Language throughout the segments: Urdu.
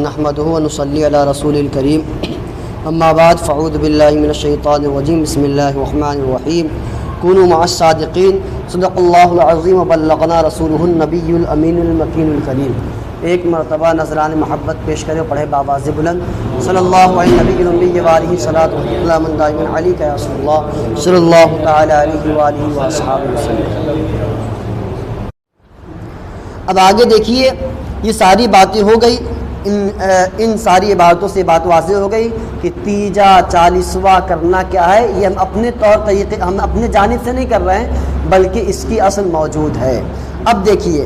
نحمده ونصلي على رسول الكريم اما بعد فاعوذ بالله من الشيطان الرجيم بسم الله الرحمن الرحيم كونوا مع الصادقين صدق الله العظيم وبلغنا رسوله النبي الامين المكين الكريم۔ ایک مرتبہ نذران محبت پیش کرے پڑھے بآواز بلند صلی اللہ علیہ نبی النبی وآلہ صلاۃ اللہ من دائم علیک یا رسول اللہ صلی اللہ تعالی علیہ وآلہ وصحبہ وسلم۔ اب آگے دیکھیے، یہ ساری باتیں ہو گئی، ان ساری عبادتوں سے بات واضح ہو گئی کہ تیجا چالیسواں کرنا کیا ہے۔ یہ ہم اپنے طور طریقے ہم اپنے جانب سے نہیں کر رہے ہیں، بلکہ اس کی اصل موجود ہے۔ اب دیکھیے،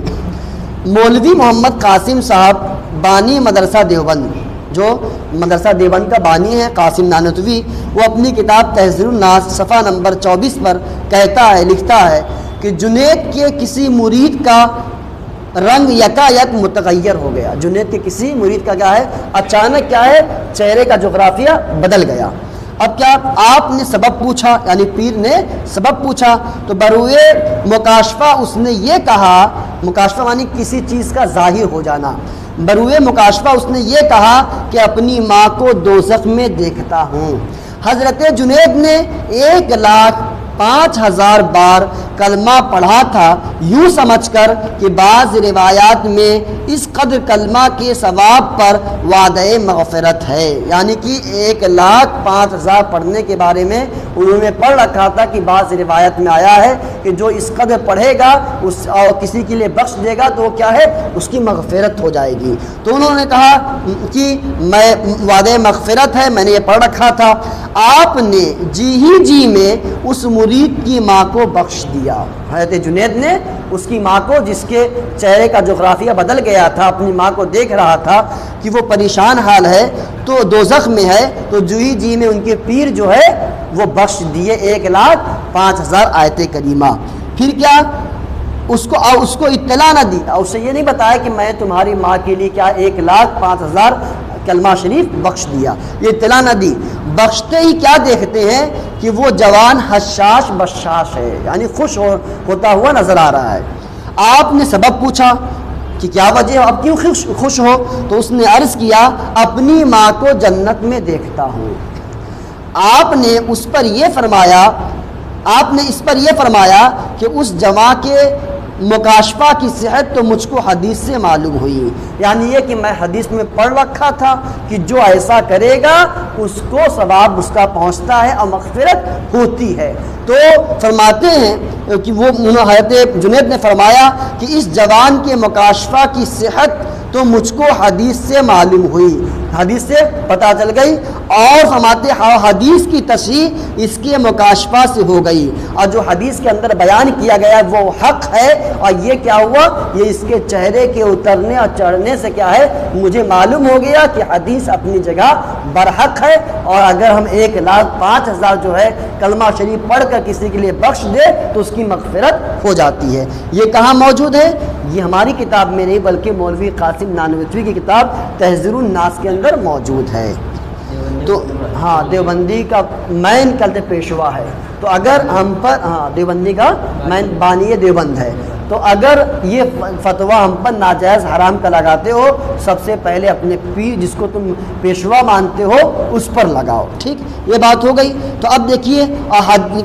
مولوی محمد قاسم صاحب بانی مدرسہ دیوبند، جو مدرسہ دیوبند کا بانی ہے قاسم نانوتوی، وہ اپنی کتاب تحذیر الناس صفحہ نمبر 24 پر لکھتا ہے کہ جنید کے کسی مرید کا رنگ یکایک متغیر ہو گیا۔ جنید کے کسی مرید کا کیا ہے، اچانک کیا ہے، چہرے کا جغرافیہ بدل گیا۔ اب کیا آپ نے سبب پوچھا، یعنی پیر نے سبب پوچھا تو بروئے مکاشفہ اس نے یہ کہا، مکاشفہ معنی کسی چیز کا ظاہر ہو جانا، بروئے مکاشفہ اس نے یہ کہا کہ اپنی ماں کو دوزخ میں دیکھتا ہوں۔ حضرت جنید نے 1,05,000 بار کلمہ پڑھا تھا، یوں سمجھ کر کہ بعض روایات میں اس قدر کلمہ کے ثواب پر وعدہ مغفرت ہے، یعنی کہ 1,05,000 پڑھنے کے بارے میں انہوں نے پڑھ رکھا تھا کہ بعض روایت میں آیا ہے کہ جو اس قدر پڑھے گا اور کسی کے لیے بخش دے گا تو وہ کیا ہے، اس کی مغفرت ہو جائے گی۔ تو انہوں نے کہا کہ میں وعدہ مغفرت ہے، میں نے یہ پڑھ رکھا تھا۔ آپ نے جی میں اس مرید کی ماں کو بخش دیا۔ حضرت جنید نے اس کی ماں کو، جس کے چہرے کا جغرافیہ بدل گیا تھا، اپنی ماں کو دیکھ رہا تھا کہ وہ پریشان حال ہے تو دوزخ میں ہے، تو جی میں ان کے پیر جو ہے وہ بخش دیے 1,05,000 آیت کریمہ۔ پھر کیا اس کو اطلاع نہ دی، اسے یہ نہیں بتایا کہ میں تمہاری ماں کے لیے کیا 1,05,000 کلمہ شریف بخش دیا، یہ اطلاع نہ دی۔ بخشتے ہی کیا دیکھتے ہیں کہ وہ جوان حشاش بشاش ہے، یعنی خوش ہوتا ہوا نظر آ رہا ہے۔ آپ نے سبب پوچھا کہ کیا وجہ ہے، اب کیوں خوش ہو، تو اس نے عرض کیا اپنی ماں کو جنت میں دیکھتا ہوں۔ آپ نے اس پر یہ فرمایا کہ اس جوان کے مکاشفہ کی صحت تو مجھ کو حدیث سے معلوم ہوئی، یعنی یہ کہ میں حدیث میں پڑھ رکھا تھا کہ جو ایسا کرے گا اس کو ثواب اس کا پہنچتا ہے اور مغفرت ہوتی ہے۔ تو فرماتے ہیں کہ وہ حضرت جنید نے فرمایا کہ اس جوان کے مکاشفہ کی صحت تو مجھ کو حدیث سے معلوم ہوئی، حدیث سے پتہ چل گئی، اور فرماتے حدیث کی تصحیح اس کے مکاشفہ سے ہو گئی، اور جو حدیث کے اندر بیان کیا گیا وہ حق ہے، اور یہ کیا ہوا، یہ اس کے چہرے کے اترنے اور چڑھنے سے کیا ہے، مجھے معلوم ہو گیا کہ حدیث اپنی جگہ برحق ہے، اور اگر ہم 1,05,000 جو ہے کلمہ شریف پڑھ کر کسی کے لیے بخش دے تو اس کی مغفرت ہو جاتی ہے۔ یہ کہاں موجود ہے، یہ ہماری کتاب میں نہیں بلکہ مولوی قاسم نانوتوی کی کتاب تحذیر الناس کے اندر موجود ہے۔ تو ہاں، دیوبندی کا مین کلت پیشوا ہے، تو اگر ہم پر دیوبندی کا مین بانی دیوبند ہے، تو اگر یہ فتویٰ ہم پر ناجائز حرام کا لگاتے ہو، سب سے پہلے اپنے پیر جس کو تم پیشوا مانتے ہو اس پر لگاؤ، ٹھیک، یہ بات ہو گئی۔ تو اب دیکھیے،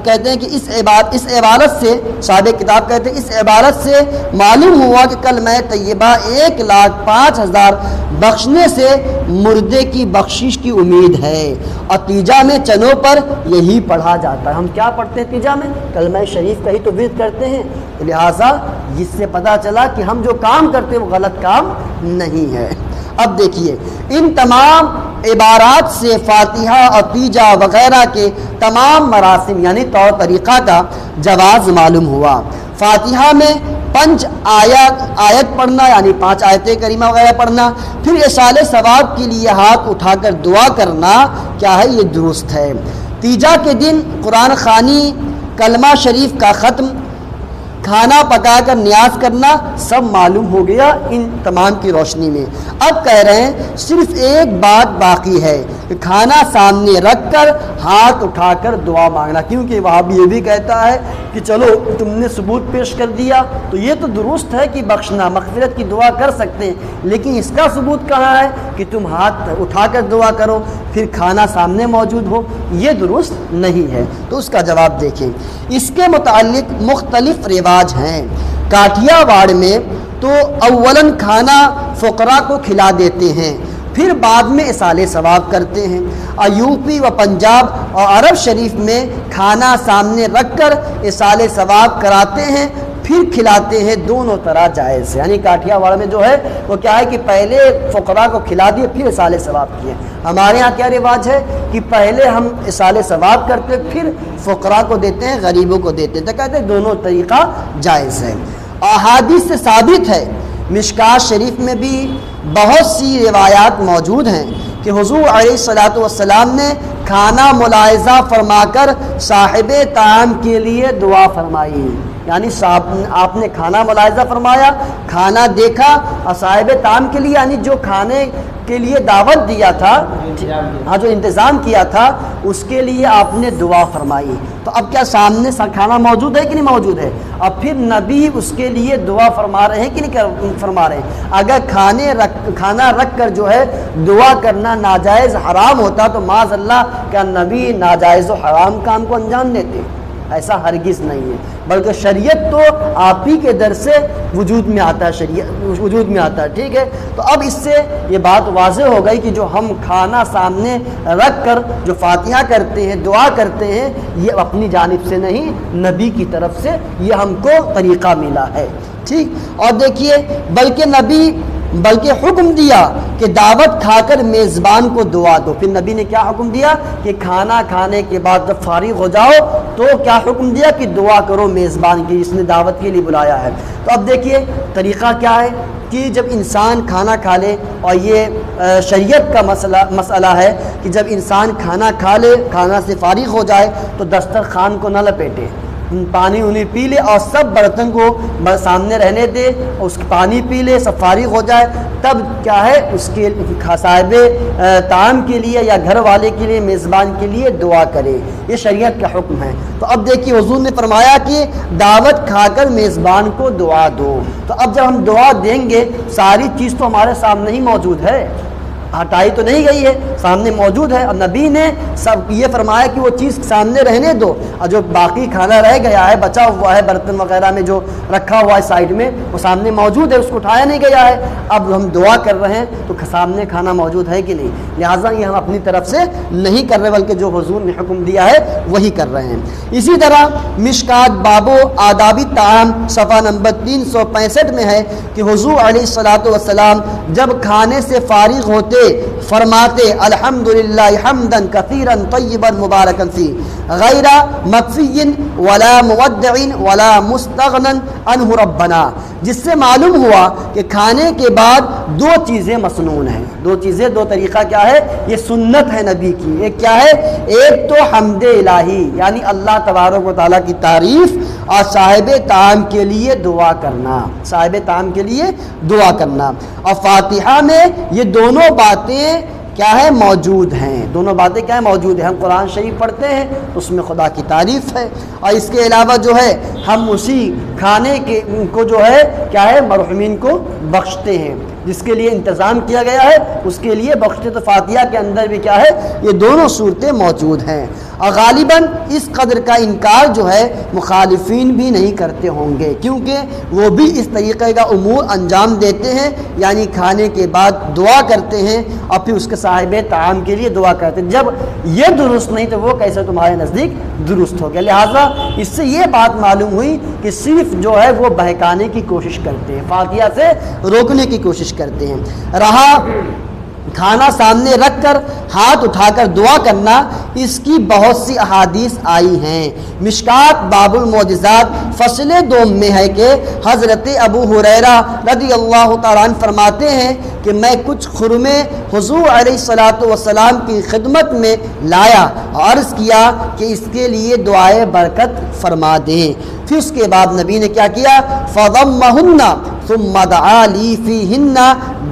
کہتے ہیں کہ اس عبارت سے صاحب کتاب کہتے ہیں اس عبارت سے معلوم ہوا کہ کلمہ طیبہ 1,05,000 بخشنے سے مردے کی بخشش کی امید ہے، اور تیجا میں چنوں پر یہی پڑھا جاتا ہے۔ ہم کیا پڑھتے ہیں تیجا میں؟ کلمہ شریف کا ہی تو ورد کرتے ہیں، لہٰذا جس سے پتہ چلا کہ ہم جو کام کرتے ہیں وہ غلط کام نہیں ہے۔ اب دیکھیے، ان تمام عبارات سے فاتحہ اور تیجا وغیرہ کے تمام مراسم یعنی طور طریقہ کا جواز معلوم ہوا۔ فاتحہ میں 5 آیت پڑھنا، یعنی 5 آیت کریمہ وغیرہ پڑھنا، پھر اصال ثواب کے لیے ہاتھ اٹھا کر دعا کرنا کیا ہے، یہ درست ہے۔ تیجا کے دن قرآن خوانی، کلمہ شریف کا ختم، کھانا پکا کر نیاز کرنا سب معلوم ہو گیا ان تمام کی روشنی میں۔ اب کہہ رہے ہیں صرف ایک بات باقی ہے کہ کھانا سامنے رکھ کر ہاتھ اٹھا کر دعا مانگنا، کیونکہ وہاں بھی یہ بھی کہتا ہے کہ چلو تم نے ثبوت پیش کر دیا تو یہ تو درست ہے کہ بخشنا مغفرت کی دعا کر سکتے ہیں، لیکن اس کا ثبوت کہاں ہے کہ تم ہاتھ اٹھا کر دعا کرو پھر کھانا سامنے موجود ہو، یہ درست نہیں ہے۔ تو اس کا جواب دیکھیں، اس کے متعلق مختلف رواج ہیں۔ کاٹیا واڑ میں تو اولاً کھانا فقراء کو کھلا دیتے ہیں، پھر بعد میں اصالِ ثواب کرتے ہیں۔ اور یوپی و پنجاب اور عرب شریف میں کھانا سامنے رکھ کر اصالِ ثواب کراتے ہیں پھر کھلاتے ہیں، دونوں طرح جائز ہے۔ یعنی کاٹیا واڑ میں جو ہے وہ کیا ہے کہ پہلے فقراء کو کھلا دیے پھر اصالِ ثواب کیے۔ ہمارے ہاں کیا رواج ہے کہ پہلے ہم اصالِ ثواب کرتے پھر فقراء کو دیتے ہیں، غریبوں کو دیتے ہیں، تو کہتے ہیں دونوں طریقہ جائز ہے۔ احادیث سے ثابت ہے، مشکات شریف میں بھی بہت سی روایات موجود ہیں کہ حضور علیہ الصلوۃ والسلام نے کھانا ملاحظہ فرما کر صاحب طعام کے لیے دعا فرمائی۔ یعنی آپ نے کھانا ملاحظہ فرمایا، کھانا دیکھا، اور صاحب طعام کے لیے یعنی جو کھانے کے لیے دعوت دیا تھا، ہاں جو انتظام کیا تھا اس کے لیے آپ نے دعا فرمائی۔ تو اب کیا سامنے کھانا موجود ہے کہ نہیں موجود ہے؟ اب پھر نبی اس کے لیے دعا فرما رہے ہیں کہ نہیں فرما رہے ہیں؟ اگر کھانا رکھ کر جو ہے دعا کرنا ناجائز حرام ہوتا تو معاذ اللہ کیا نبی ناجائز و حرام کام کو انجام دیتے؟ ایسا ہرگز نہیں ہے، بلکہ شریعت تو آپ ہی کے در سے وجود میں آتا ہے، شریعت وجود میں آتا ہے، ٹھیک ہے۔ تو اب اس سے یہ بات واضح ہو گئی کہ جو ہم کھانا سامنے رکھ کر جو فاتحہ کرتے ہیں، دعا کرتے ہیں، یہ اپنی جانب سے نہیں، نبی کی طرف سے یہ ہم کو طریقہ ملا ہے، ٹھیک۔ اور دیکھیے بلکہ حکم دیا کہ دعوت کھا کر میزبان کو دعا دو۔ پھر نبی نے کیا حکم دیا کہ کھانا کھانے کے بعد جب فارغ ہو جاؤ تو کیا حکم دیا کہ دعا کرو میزبان کی، جس نے دعوت کے لیے بلایا ہے۔ تو اب دیکھیے طریقہ کیا ہے کہ جب انسان کھانا کھا لے، اور یہ شریعت کا مسئلہ ہے کہ جب انسان کھانا کھا لے، کھانا سے فارغ ہو جائے تو دسترخوان کو نہ لپیٹے، پانی انہیں پی لے اور سب برتن کو سامنے رہنے دے، اس پانی پی لے، سب فارغ ہو جائے، تب کیا ہے اس کے صاحب طعام کے لیے یا گھر والے کے لیے، میزبان کے لیے دعا کرے۔ یہ شریعت کا حکم ہے۔ تو اب دیکھیے حضور نے فرمایا کہ دعوت کھا کر میزبان کو دعا دو۔ تو اب جب ہم دعا دیں گے ساری چیز تو ہمارے سامنے ہی موجود ہے، ہٹائی تو نہیں گئی ہے، سامنے موجود ہے، اور نبی نے سب یہ فرمایا کہ وہ چیز سامنے رہنے دو، اور جو باقی کھانا رہ گیا ہے، بچا ہوا ہے برتن وغیرہ میں جو رکھا ہوا ہے سائیڈ میں، وہ سامنے موجود ہے، اس کو اٹھایا نہیں گیا ہے۔ اب ہم دعا کر رہے ہیں تو سامنے کھانا موجود ہے کہ نہیں، لہٰذا یہ ہم اپنی طرف سے نہیں کر رہے بلکہ جو حضور نے حکم دیا ہے وہی کر رہے ہیں۔ اسی طرح مشکات باب آدابی طعام صفحہ نمبر 365 میں ہے کہ حضور علیہ الصلوۃ والسلام جب کھانے سے فارغ ہوتے فرماتے الحمدللہ حمدا کثیرا طیبا مبارکا فی غیر مکفی ولا مودع ولا مستغنا عنہ ربنا، جس سے معلوم ہوا کہ کھانے کے بعد دو چیزیں مسنون ہیں۔ دو چیزیں، دو طریقہ کیا ہے؟ یہ سنت ہے نبی کی۔ ایک کیا ہے؟ ایک تو حمد الہی یعنی اللہ تبارک و تعالیٰ کی تعریف، اور صاحب طعام کے لیے دعا کرنا، صاحب طعام کے لیے دعا کرنا۔ اور فاتحہ میں یہ دونوں باتیں کیا ہے؟ موجود ہیں۔ دونوں باتیں کیا ہے؟ موجود ہیں۔ ہم قرآن شریف پڑھتے ہیں اس میں خدا کی تعریف ہے، اور اس کے علاوہ جو ہے ہم اسی کھانے کے کو جو ہے کیا ہے؟ مرحومین کو بخشتے ہیں، جس کے لیے انتظام کیا گیا ہے اس کے لیے بخشتے۔ تو فاتحہ کے اندر بھی کیا ہے؟ یہ دونوں صورتیں موجود ہیں، اور غالباً اس قدر کا انکار جو ہے مخالفین بھی نہیں کرتے ہوں گے، کیونکہ وہ بھی اس طریقے کا امور انجام دیتے ہیں، یعنی کھانے کے بعد دعا کرتے ہیں اور پھر اس کے صاحب طعام کے لیے دعا کرتے ہیں۔ جب یہ درست نہیں تو وہ کیسے تمہارے نزدیک درست ہو گیا؟ لہٰذا اس سے یہ بات معلوم ہوئی کہ صرف جو ہے وہ بہکانے کی کوشش کرتے ہیں، فاتحہ سے روکنے کی کوشش کرتے ہیں۔ رہا کھانا سامنے رکھ کر ہاتھ اٹھا کر دعا کرنا، اس کی بہت سی احادیث آئی ہیں۔ مشکات باب المعجزات فصل 2 میں ہے کہ حضرت ابو ہریرہ رضی اللہ تعالیٰ عنہ فرماتے ہیں کہ میں کچھ خرمے حضور علیہ الصلوۃ والسلام کی خدمت میں لایا اور عرض کیا کہ اس کے لیے دعائے برکت فرما دیں۔ پھر اس کے بعد نبی نے کیا کیا؟ فضمہن ثم دعا لی فیہن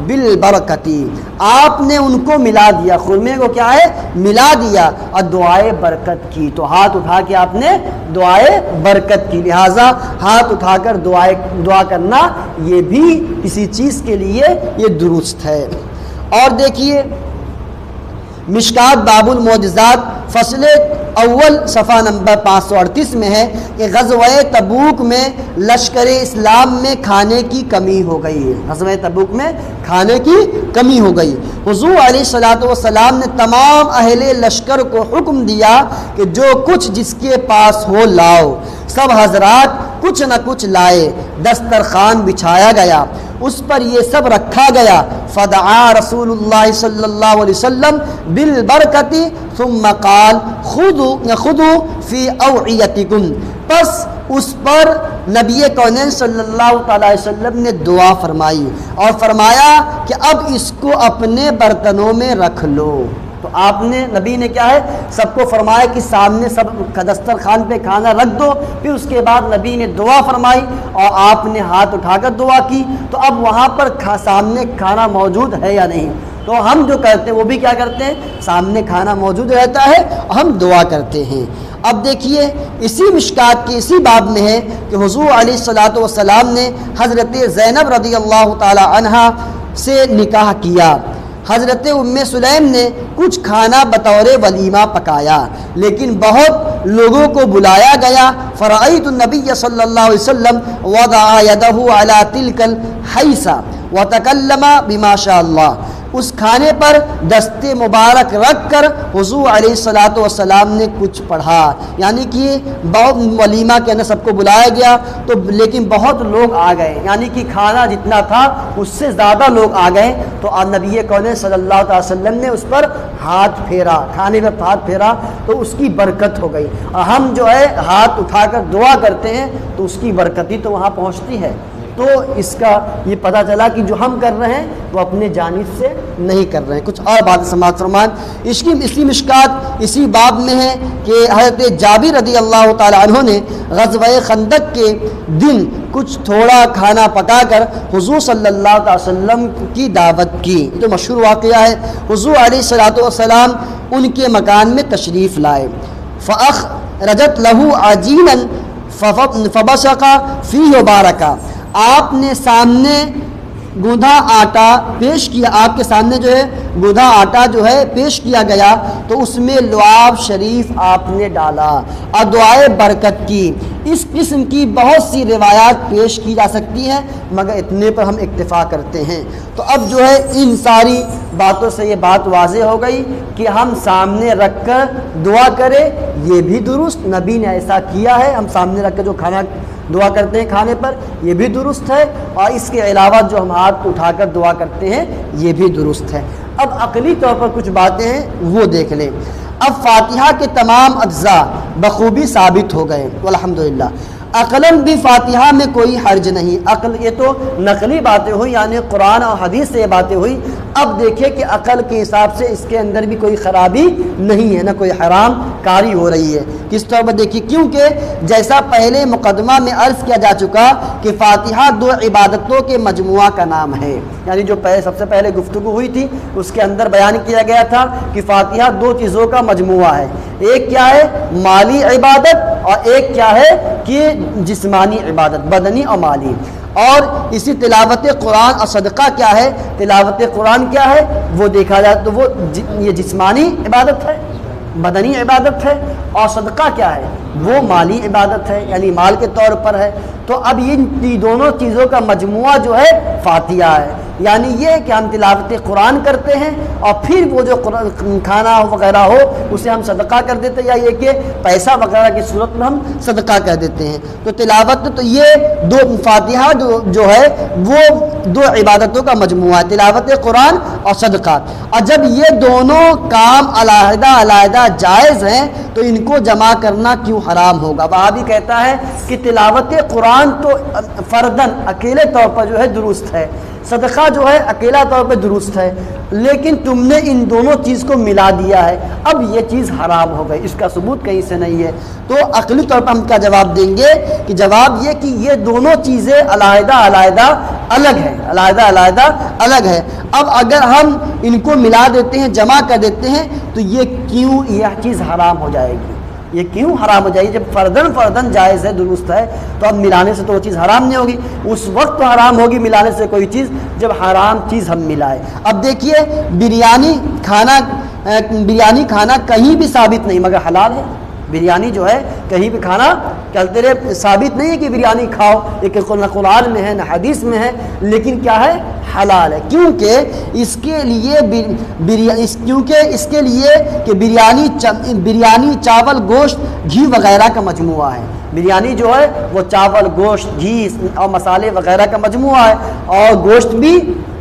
بالبرکتی، آپ نے ان کو ملا دیا، خرمے کو کیا ہے ملا دیا، اور دعائے برکت کی، تو ہاتھ اٹھا کے آپ نے دعائے برکت کی، لہٰذا ہاتھ اٹھا کر دعا کرنا یہ بھی کسی چیز کے لیے یہ درست ہے۔ اور دیکھیے مشکات باب المعجزات فصل اول صفحہ نمبر 538 میں ہے کہ غزوہ تبوک میں لشکر اسلام میں کھانے کی کمی ہو گئی ہے، غزوہ تبوک میں کھانے کی کمی ہو گئی۔ حضور علیہ الصلوۃ والسلام نے تمام اہل لشکر کو حکم دیا کہ جو کچھ جس کے پاس ہو لاؤ، سب حضرات کچھ نہ کچھ لائے، دسترخوان بچھایا گیا، اس پر یہ سب رکھا گیا، فدعا رسول اللہ صلی اللہ علیہ وسلم بالبرکت ثم قال خذوا فی اوعیتکم، پس اس پر نبی کونین صلی اللہ تعالی وسلم نے دعا فرمائی اور فرمایا کہ اب اس کو اپنے برتنوں میں رکھ لو۔ تو آپ نے نبی نے کیا ہے سب کو فرمایا کہ سامنے سب دسترخوان پہ کھانا رکھ دو، پھر اس کے بعد نبی نے دعا فرمائی اور آپ نے ہاتھ اٹھا کر دعا کی، تو اب وہاں پر سامنے کھانا موجود ہے یا نہیں؟ تو ہم جو کرتے ہیں وہ بھی کیا کرتے ہیں، سامنے کھانا موجود رہتا ہے اور ہم دعا کرتے ہیں۔ اب دیکھیے اسی مشکات کے اسی باب میں ہے کہ حضور علیہ الصلوۃ والسلام نے حضرت زینب رضی اللہ تعالی عنہا سے نکاح کیا۔ حضرت ام سلیم نے کچھ کھانا بطور ولیمہ پکایا، لیکن بہت لوگوں کو بلایا گیا۔ فرأیت النبی صلی اللہ علیہ وسلم وضع یدہ علی تلک الحیثہ وتکلم بما شاء اللہ، اس کھانے پر دست مبارک رکھ کر حضور علیہ الصلوۃ والسلام نے کچھ پڑھا، یعنی کہ بہت ولیمہ کے اندر سب کو بلایا گیا تو لیکن بہت لوگ آ گئے، یعنی کہ کھانا جتنا تھا اس سے زیادہ لوگ آ گئے، تو نبی کون صلی اللہ علیہ وسلم نے اس پر ہاتھ پھیرا، کھانے پر ہاتھ پھیرا تو اس کی برکت ہو گئی۔ اور ہم جو ہے ہاتھ اٹھا کر دعا کرتے ہیں تو اس کی برکتی تو وہاں پہنچتی ہے۔ تو اس کا یہ پتہ چلا کہ جو ہم کر رہے ہیں وہ اپنے جانب سے نہیں کر رہے ہیں۔ کچھ اور بات سماعت فرمائیں، اسی مشکات اسی باب میں ہے کہ حضرت جابر رضی اللہ تعالی عنہ نے غزوہ خندق کے دن کچھ تھوڑا کھانا پکا کر حضور صلی اللہ علیہ وسلم کی دعوت کی۔ تو مشہور واقعہ ہے، حضور علیہ الصلوۃ والسلام ان کے مکان میں تشریف لائے، فأخرجت له عجینا فبصق فیہ وبارکا، آپ نے سامنے گوندھا آٹا پیش کیا، آپ کے سامنے جو ہے گوندھا آٹا جو ہے پیش کیا گیا تو اس میں لعاب شریف آپ نے ڈالا اور دعائے برکت کی۔ اس قسم کی بہت سی روایات پیش کی جا سکتی ہیں مگر اتنے پر ہم اکتفا کرتے ہیں۔ تو اب جو ہے ان ساری باتوں سے یہ بات واضح ہو گئی کہ ہم سامنے رکھ کر دعا کریں، یہ بھی درست، نبی نے ایسا کیا ہے، ہم سامنے رکھ کر جو کھانا دعا کرتے ہیں کھانے پر یہ بھی درست ہے، اور اس کے علاوہ جو ہم ہاتھ اٹھا کر دعا کرتے ہیں یہ بھی درست ہے۔ اب عقلی طور پر کچھ باتیں ہیں وہ دیکھ لیں۔ اب فاتحہ کے تمام اجزاء بخوبی ثابت ہو گئے الحمدللہ، عقلاً بھی فاتحہ میں کوئی حرج نہیں۔ عقل یہ تو نقلی باتیں ہوئی، یعنی قرآن اور حدیث سے یہ باتیں ہوئی۔ اب دیکھیں کہ عقل کے حساب سے اس کے اندر بھی کوئی خرابی نہیں ہے، نہ کوئی حرام کاری ہو رہی ہے۔ کس طور پر دیکھیے، کیونکہ جیسا پہلے مقدمہ میں عرض کیا جا چکا کہ فاتحہ دو عبادتوں کے مجموعہ کا نام ہے، یعنی جو سب سے پہلے گفتگو ہوئی تھی اس کے اندر بیان کیا گیا تھا کہ فاتحہ دو چیزوں کا مجموعہ ہے، ایک کیا ہے مالی عبادت اور ایک کیا ہے کہ جسمانی عبادت، بدنی اور مالی۔ اور اسی تلاوت قرآن اور صدقہ کیا ہے، تلاوت قرآن کیا ہے وہ دیکھا جائے تو وہ یہ جسمانی عبادت ہے، بدنی عبادت ہے، اور صدقہ کیا ہے وہ مالی عبادت ہے، یعنی مال کے طور پر ہے۔ تو اب ان دونوں چیزوں کا مجموعہ جو ہے فاتحہ ہے، یعنی یہ کہ ہم تلاوت قرآن کرتے ہیں اور پھر وہ جو کھانا وغیرہ ہو اسے ہم صدقہ کر دیتے ہیں، یا یہ کہ پیسہ وغیرہ کی صورت میں ہم صدقہ کر دیتے ہیں۔ تو تلاوت تو یہ دو فاتحہ جو ہے وہ دو عبادتوں کا مجموعہ ہے، تلاوت قرآن اور صدقہ۔ اور جب یہ دونوں کام علیحدہ علیحدہ جائز ہیں تو ان کو جمع کرنا کیوں حرام ہوگا؟ وہاں بھی کہتا ہے کہ تلاوت قرآن تو فردن اکیلے طور پر جو ہے درست ہے، صدقہ جو ہے اکیلا طور پہ درست ہے، لیکن تم نے ان دونوں چیز کو ملا دیا ہے، اب یہ چیز حرام ہو گئی، اس کا ثبوت کہیں سے نہیں ہے۔ تو عقلی طور پر ہم کیا جواب دیں گے کہ جواب یہ کہ یہ دونوں چیزیں علیحدہ علیحدہ الگ ہیں، علیحدہ علیحدہ الگ ہے۔ اب اگر ہم ان کو ملا دیتے ہیں، جمع کر دیتے ہیں، تو یہ کیوں یہ چیز حرام ہو جائے گی؟ یہ کیوں حرام ہو جائے گی؟ جب فردن فردن جائز ہے، درست ہے، تو اب ملانے سے تو وہ چیز حرام نہیں ہوگی۔ اس وقت تو حرام ہوگی ملانے سے کوئی چیز جب حرام چیز ہم ملائے۔ اب دیکھیے بریانی کھانا کہیں بھی ثابت نہیں مگر حلال ہے۔ بریانی جو ہے کہیں بھی کھانا چلتے رہے، ثابت نہیں ہے کہ بریانی کھاؤ، یہ کہ نہ قرآن میں ہے نہ حدیث میں ہے، لیکن کیا ہے؟ حلال ہے۔ کیونکہ اس کے لیے کہ بریانی چاول، گوشت، گھی وغیرہ کا مجموعہ ہے۔ بریانی جو ہے وہ چاول، گوشت، گھی اور مسالے وغیرہ کا مجموعہ ہے، اور گوشت بھی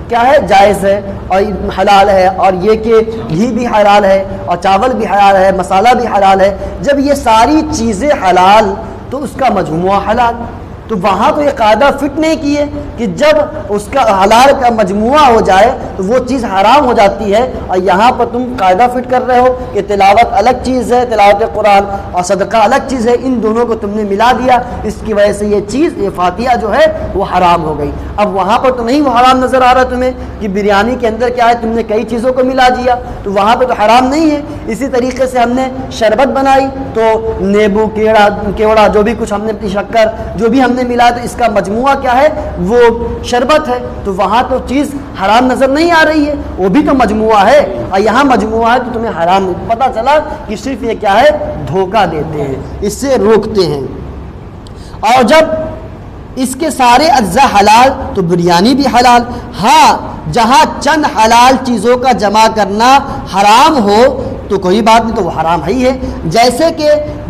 کیا ہے؟ جائز ہے اور حلال ہے، اور یہ کہ گھی بھی حلال ہے اور چاول بھی حلال ہے، مسالہ بھی حلال ہے۔ جب یہ ساری چیزیں حلال تو اس کا مجموعہ حلال، تو وہاں تو یہ قاعدہ فٹ نہیں کیے کہ جب اس کا حلال کا مجموعہ ہو جائے تو وہ چیز حرام ہو جاتی ہے، اور یہاں پر تم قاعدہ فٹ کر رہے ہو کہ تلاوت الگ چیز ہے، تلاوت قرآن، اور صدقہ الگ چیز ہے، ان دونوں کو تم نے ملا دیا، اس کی وجہ سے یہ فاتحہ جو ہے وہ حرام ہو گئی۔ اب وہاں پر تو نہیں وہ حرام نظر آ رہا تمہیں کہ بریانی کے اندر کیا ہے، تم نے کئی چیزوں کو ملا دیا، تو وہاں پہ تو حرام نہیں ہے۔ اسی طریقے سے ہم نے شربت بنائی تو نیبو، کیوڑا، جو بھی کچھ ہم نے اپنی شکر جو بھی ہم نے ملا، تو اس کا مجموعہ کیا ہے؟ وہ شربت ہے، تو وہاں تو چیز حرام نظر نہیں آ رہی ہے، وہ بھی تو مجموعہ ہے، اور یہاں مجموعہ ہے تو تمہیں حرام پتہ چلا کہ صرف یہ کیا ہے؟ دھوکہ دیتے ہیں، اس سے روکتے ہیں۔ اور جب اس کے سارے اجزاء حلال تو بریانی بھی حلال۔ ہاں جہاں چند حلال چیزوں کا جمع کرنا حرام ہو تو کوئی بات نہیں، تو وہ حرام ہی ہے۔ جیسے کہ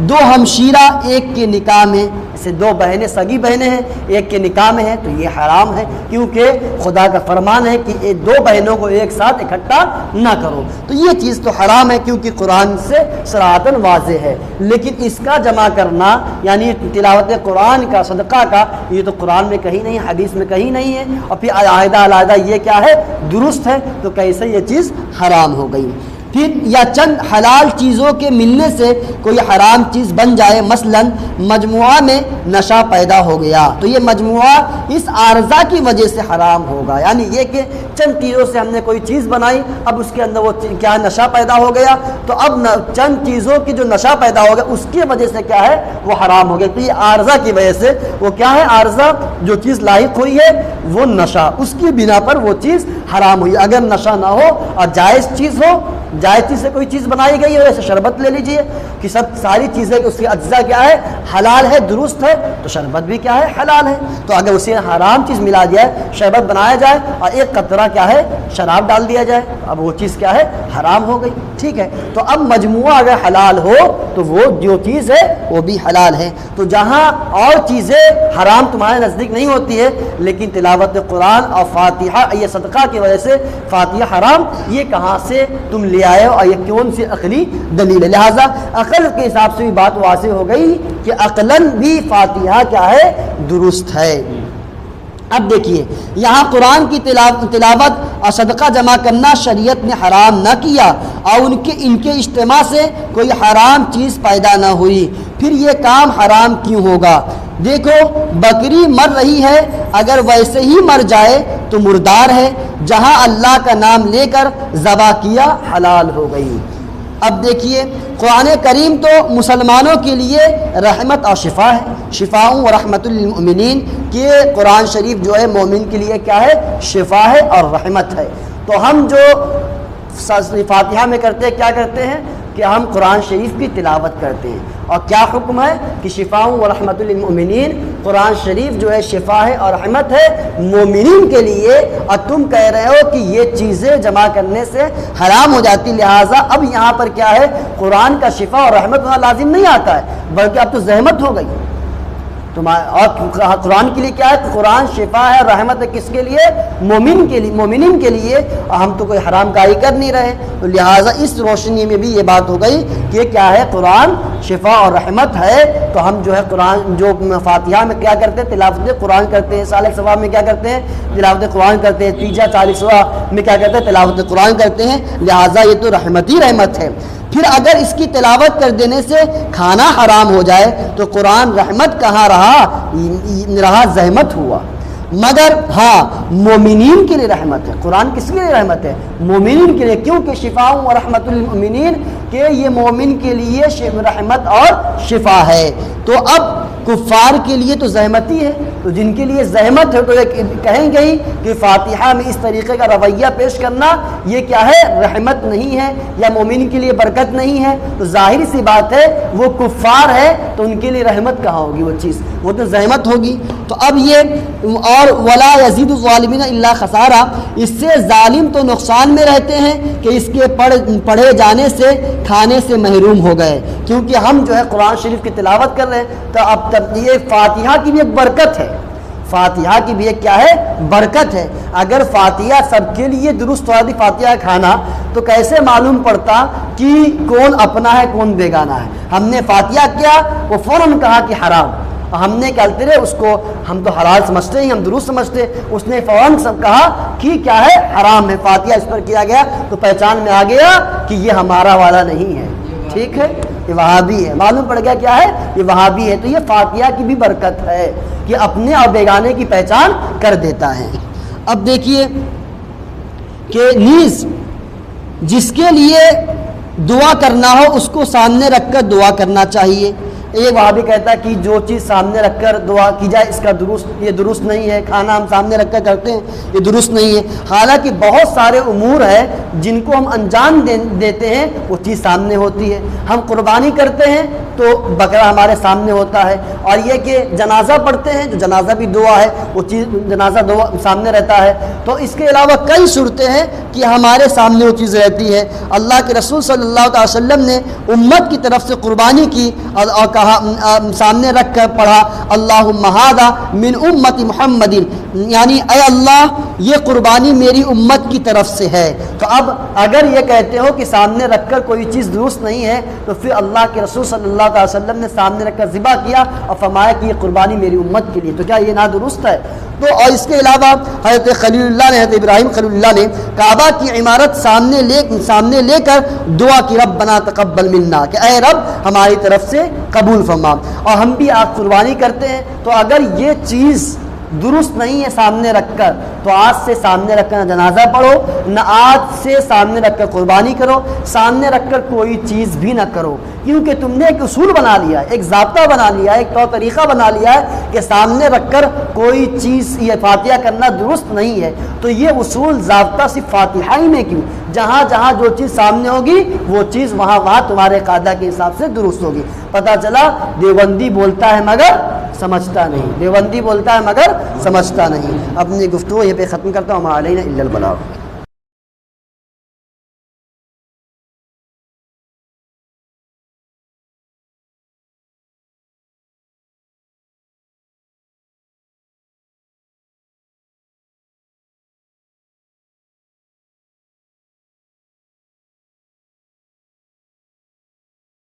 دو ہمشیرہ ایک کے نکاح میں، جیسے دو بہنیں سگی بہنیں ہیں، ایک کے نکاح میں ہیں، تو یہ حرام ہے، کیونکہ خدا کا فرمان ہے کہ یہ دو بہنوں کو ایک ساتھ اکٹھا نہ کرو، تو یہ چیز تو حرام ہے کیونکہ قرآن سے صراحتاً واضح ہے۔ لیکن اس کا جمع کرنا یعنی تلاوت قرآن کا، صدقہ کا، یہ تو قرآن میں کہیں نہیں، حدیث میں کہیں نہیں ہے، اور پھر علیحدہ علیحدہ یہ کیا ہے؟ درست ہے، تو کیسے یہ چیز حرام ہو گئی؟ پھر یا چند حلال چیزوں کے ملنے سے کوئی حرام چیز بن جائے، مثلا مجموعہ میں نشہ پیدا ہو گیا، تو یہ مجموعہ اس عارضہ کی وجہ سے حرام ہوگا، یعنی یہ کہ چند چیزوں سے ہم نے کوئی چیز بنائی، اب اس کے اندر وہ کیا نشہ پیدا ہو گیا، تو اب چند چیزوں کی جو نشہ پیدا ہو گیا اس کی وجہ سے کیا ہے؟ وہ حرام ہو گیا۔ تو یہ عارضہ کی وجہ سے وہ کیا ہے؟ عارضہ جو چیز لاحق ہوئی ہے وہ نشہ، اس کی بنا پر وہ چیز حرام ہوئی۔ اگر نشہ نہ ہو اور جائز چیز ہو، جائز چیز سے کوئی چیز بنائی گئی ہے، جیسے شربت لے لیجئے کہ ساری چیزیں اس کی اجزاء کیا ہے؟ حلال ہے، درست ہے، تو شربت بھی کیا ہے؟ حلال ہے۔ تو اگر اسے حرام چیز ملا دیا ہے، شربت بنایا جائے اور ایک قطرہ کیا ہے؟ شراب ڈال دیا جائے، اب وہ چیز کیا ہے؟ حرام ہو گئی، ٹھیک ہے۔ تو اب مجموعہ اگر حلال ہو تو وہ جو چیز ہے وہ بھی حلال ہے۔ تو جہاں اور چیزیں حرام تمہارے نزدیک نہیں ہوتی ہے، لیکن تلاوت قرآن اور فاتحہ، یہ صدقہ کی وجہ سے فاتحہ حرام، یہ کہاں سے تم لے آئے ہو اور یہ کون سی عقلی دلیل ہے؟ لہٰذا عقل کے حساب سے بھی بات واضح ہو گئی کہ عقلاً بھی فاتحہ کیا ہے؟ درست ہے۔ اب دیکھیے یہاں قرآن کی تلاوت اور صدقہ جمع کرنا شریعت نے حرام نہ کیا، اور ان کے اجتماع سے کوئی حرام چیز پیدا نہ ہوئی، پھر یہ کام حرام کیوں ہوگا؟ دیکھو بکری مر رہی ہے، اگر ویسے ہی مر جائے تو مردار ہے، جہاں اللہ کا نام لے کر ذبح کیا حلال ہو گئی۔ اب دیکھیے قرآن کریم تو مسلمانوں کے لیے رحمت اور شفا ہے، شفاء و رحمت للمؤمنین، کہ قرآن شریف جو ہے مومن کے لیے کیا ہے؟ شفا ہے اور رحمت ہے۔ تو ہم جو فاتحہ میں کرتے ہیں، کیا کرتے ہیں کہ ہم قرآن شریف کی تلاوت کرتے ہیں، اور کیا حکم ہے کہ شفاء و رحمت للمؤمنین، قرآن شریف جو ہے شفا ہے اور رحمت ہے مومنین کے لیے، اور تم کہہ رہے ہو کہ یہ چیزیں جمع کرنے سے حرام ہو جاتی، لہٰذا اب یہاں پر کیا ہے؟ قرآن کا شفا اور رحمت ہونا لازم نہیں آتا ہے، بلکہ اب تو زحمت ہو گئی، اور قرآن کے لیے کیا ہے؟ قرآن شفا ہے، رحمت ہے، کس کے لیے؟ مومن کے لیے، مومنین کے لیے، اور ہم تو کوئی حرام کاری کر نہیں رہے، تو لہٰذا اس روشنی میں بھی یہ بات ہو گئی کہ کیا ہے؟ قرآن شفا اور رحمت ہے، تو ہم جو ہے قرآن جو فاتحہ میں کیا کرتے ہیں؟ تلاوت قرآن کرتے ہیں، سالہ ثواب میں کیا کرتے ہیں؟ تلاوت قرآن کرتے ہیں، تیجا 40واں میں کیا کرتے ہیں؟ تلاوت قرآن کرتے ہیں، لہٰذا یہ تو رحمت ہی رحمت ہے۔ پھر اگر اس کی تلاوت کر دینے سے کھانا حرام ہو جائے تو قرآن رحمت کہاں رہا زحمت ہوا۔ مگر ہاں مومنین کے لیے رحمت ہے، قرآن کس کے لیے رحمت ہے؟ مومنین کے لیے، کیونکہ شفاء و رحمت للمؤمنین، کہ یہ مومن کے لیے رحمت اور شفا ہے۔ تو اب کفار کے لیے تو زحمت ہی ہے، تو جن کے لیے زحمت ہے تو یہ کہیں گے ہی کہ فاتحہ میں اس طریقے کا رویہ پیش کرنا یہ کیا ہے؟ رحمت نہیں ہے، یا مومن کے لیے برکت نہیں ہے، تو ظاہر سی بات ہے وہ کفار ہے تو ان کے لیے رحمت کہاں ہوگی؟ وہ چیز وہ تو زحمت ہوگی۔ تو اب یہ اور ولا یزید الظالمین الا خسارہ، اس سے ظالم تو نقصان میں رہتے ہیں کہ اس کے پڑھے جانے سے کھانے سے محروم ہو گئے، کیونکہ ہم جو ہے قرآن شریف کی تلاوت کر رہے ہیں تو اب تک یہ فاتحہ کی بھی ایک برکت ہے، فاتحہ کی بھی ایک کیا ہے؟ برکت ہے۔ اگر فاتحہ سب کے لیے درست ہو فاتحہ کھانا، تو کیسے معلوم پڑتا کہ کون اپنا ہے کون بیگانہ ہے؟ ہم نے فاتحہ کیا، وہ فوراً کہا کہ حرام، ہم نے کیا کرتے اس کو ہم تو حلال سمجھتے ہیں، ہم درست سمجھتے، اس نے فوراً سب کہا کہ کیا ہے؟ حرام ہے، فاتحہ اس پر کیا گیا تو پہچان میں آ گیا کہ یہ ہمارا والا نہیں ہے، ٹھیک ہے، یہ وہابی ہے، معلوم پڑ گیا کیا ہے؟ یہ وہابی ہے۔ تو یہ فاتحہ کی بھی برکت ہے کہ اپنے اور بیگانے کی پہچان کر دیتا ہے۔ اب دیکھیے کہ نیز جس کے لیے دعا کرنا ہو اس کو سامنے رکھ کر دعا کرنا چاہیے۔ یہ وہابی کہتا ہے کہ جو چیز سامنے رکھ کر دعا کی جائے اس کا یہ درست نہیں ہے، کھانا ہم سامنے رکھ کر کرتے ہیں یہ درست نہیں ہے، حالانکہ بہت سارے امور ہیں جن کو ہم انجام دیتے ہیں وہ چیز سامنے ہوتی ہے۔ ہم قربانی کرتے ہیں تو بکرا ہمارے سامنے ہوتا ہے، اور یہ کہ جنازہ پڑھتے ہیں جو جنازہ بھی دعا ہے، وہ چیز جنازہ دعا سامنے رہتا ہے۔ تو اس کے علاوہ کئی صورتیں ہیں کہ ہمارے سامنے وہ چیز رہتی ہے۔ اللہ کے رسول صلی اللہ علیہ وسلم نے امت کی طرف سے قربانی کی اور کہا سامنے رکھ کر پڑھا اللہم ھذا من امت محمد، یعنی اے اللہ یہ قربانی میری امت کی طرف سے ہے۔ تو اب اگر یہ کہتے ہو کہ سامنے رکھ کر کوئی چیز درست نہیں ہے تو پھر اللہ کے رسول صلی اللہ علیہ وسلم نے سامنے رکھ کر ذبح کیا اور فرمایا کہ یہ قربانی میری امت کے لیے، تو کیا یہ نادرست ہے؟ تو اور اس کے علاوہ حضرت خلیل اللہ نے، حضرت ابراہیم خلیل اللہ نے کعبہ کی عمارت سامنے لے کر دعا کی ربنا تقبل منا، کہ اے رب ہماری طرف سے قبول فرما۔ اور ہم بھی آپ قربانی کرتے ہیں، تو اگر یہ چیز درست نہیں ہے سامنے رکھ کر، تو آج سے سامنے رکھ کر نہ جنازہ پڑھو، نہ آج سے سامنے رکھ کر قربانی کرو، سامنے رکھ کر کوئی چیز بھی نہ کرو، کیونکہ تم نے ایک اصول بنا لیا ہے، ایک ضابطہ بنا لیا ہے، ایک طور طریقہ بنا لیا ہے کہ سامنے رکھ کر کوئی چیز یہ فاتحہ کرنا درست نہیں ہے۔ تو یہ اصول ضابطہ صرف فاتحہ ہی میں کیوں؟ جہاں جہاں جو چیز سامنے ہوگی وہ چیز وہاں وہاں تمہارے قاعدہ کے حساب سے درست ہوگی۔ پتہ چلا دیوبندی بولتا ہے مگر سمجھتا نہیں، دیوبندی بولتا ہے مگر سمجھتا نہیں۔ اپنی گفتگو یہ پہ ختم کرتا ہوں، ما علینا الا البلاغ۔